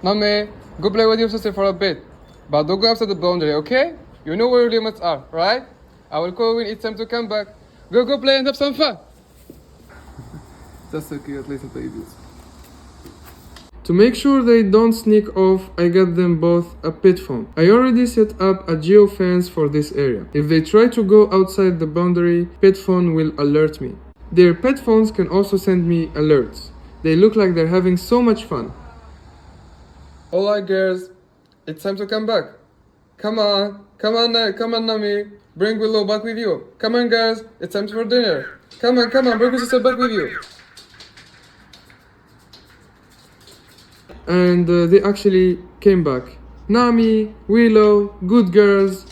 Nami, go play with your sister for a bit. But don't go outside the boundary, okay? You know where your limits are, right? I will call when it's time to come back. Go play and have some fun. That's so cute, little babies. To make sure they don't sneak off, I got them both a pet phone. I already set up a geofence for this area. If they try to go outside the boundary, pet phone will alert me. Their pet phones can also send me alerts. They look like they're having so much fun. Alright girls, it's time to come back. Come on Nami, bring Willow back with you. Come on girls, it's time for dinner. Come on, bring your sister back with you. And they actually came back. Nami, Willow, good girls.